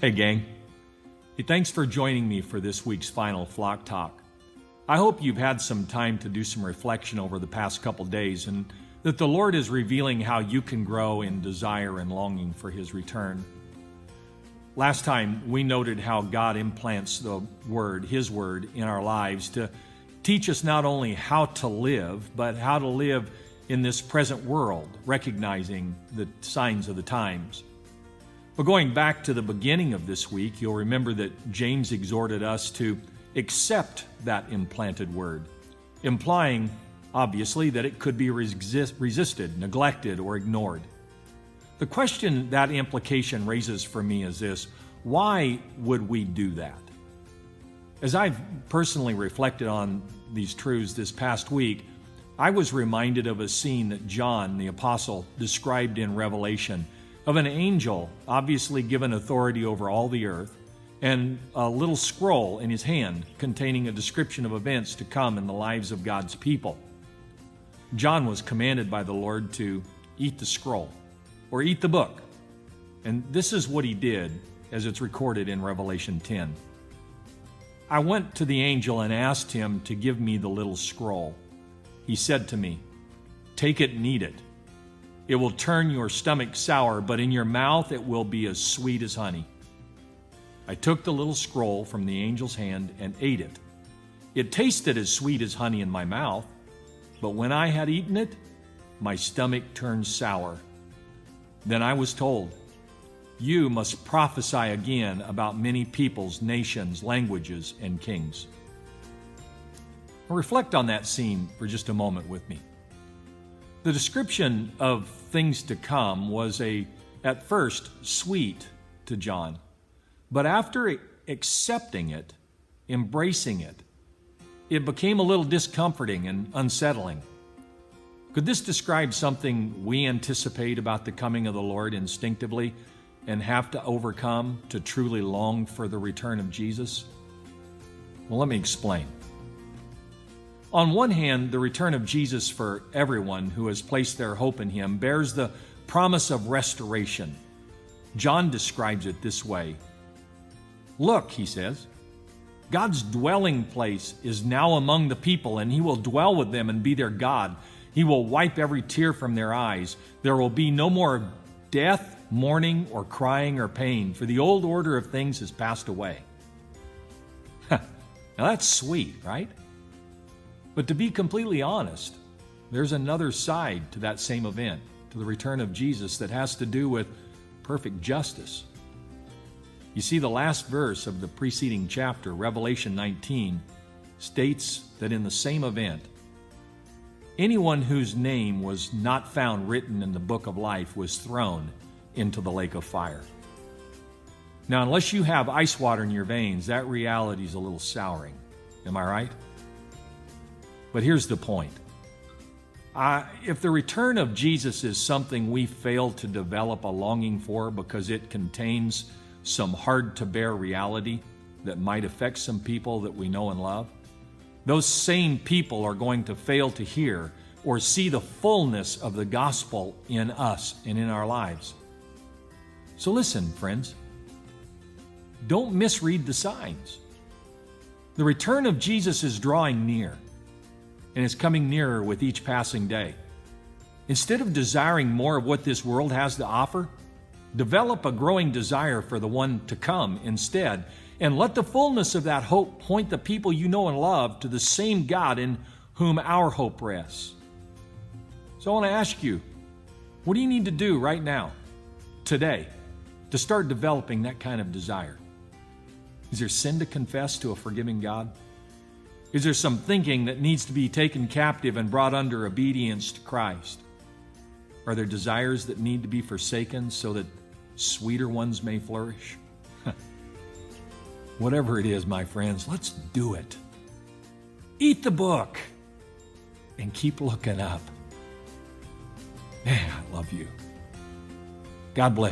Hey gang. Hey, thanks for joining me for this week's final Flock Talk. I hope you've had some time to do some reflection over the past couple days and that the Lord is revealing how you can grow in desire and longing for His return. Last time, we noted how God implants the Word, His Word, in our lives to teach us not only how to live, but how to live in this present world, recognizing the signs of the times. But going back to the beginning of this week, you'll remember that James exhorted us to accept that implanted Word, implying, obviously, that it could be resisted, neglected, or ignored. The question that implication raises for me is this: why would we do that? As I've personally reflected on these truths this past week, I was reminded of a scene that John, the apostle, described in Revelation of an angel obviously given authority over all the earth and a little scroll in his hand containing a description of events to come in the lives of God's people. John was commanded by the Lord to eat the scroll or eat the book. And this is what he did as it's recorded in Revelation 10. I went to the angel and asked him to give me the little scroll. He said to me, "Take it and eat it. It will turn your stomach sour, but in your mouth it will be as sweet as honey." I took the little scroll from the angel's hand and ate it. It tasted as sweet as honey in my mouth, but when I had eaten it, my stomach turned sour. Then I was told, "You must prophesy again about many peoples, nations, languages, and kings." Reflect on that scene for just a moment with me. The description of things to come was at first sweet to John, but after accepting it, embracing it, it became a little discomforting and unsettling. Could this describe something we anticipate about the coming of the Lord instinctively and have to overcome to truly long for the return of Jesus? Well, let me explain. On one hand, the return of Jesus for everyone who has placed their hope in Him bears the promise of restoration. John describes it this way. "Look," he says, "God's dwelling place is now among the people, and He will dwell with them and be their God. He will wipe every tear from their eyes. There will be no more death, mourning, or crying or pain, for the old order of things has passed away." Now that's sweet, right? But to be completely honest, there's another side to that same event, to the return of Jesus, that has to do with perfect justice. You see, the last verse of the preceding chapter, Revelation 19, states that in the same event, anyone whose name was not found written in the book of life was thrown into the lake of fire. Now, unless you have ice water in your veins, that reality is a little souring. Am I right? But here's the point. If the return of Jesus is something we fail to develop a longing for because it contains some hard-to-bear reality that might affect some people that we know and love, those same people are going to fail to hear or see the fullness of the gospel in us and in our lives. So listen, friends. Don't misread the signs. The return of Jesus is drawing near, and it's coming nearer with each passing day. Instead of desiring more of what this world has to offer, develop a growing desire for the one to come instead, and let the fullness of that hope point the people you know and love to the same God in whom our hope rests. So I want to ask you, what do you need to do right now, today, to start developing that kind of desire? Is there sin to confess to a forgiving God? Is there some thinking that needs to be taken captive and brought under obedience to Christ? Are there desires that need to be forsaken so that sweeter ones may flourish? Whatever it is, my friends, let's do it. Eat the book and keep looking up. Man, I love you. God bless.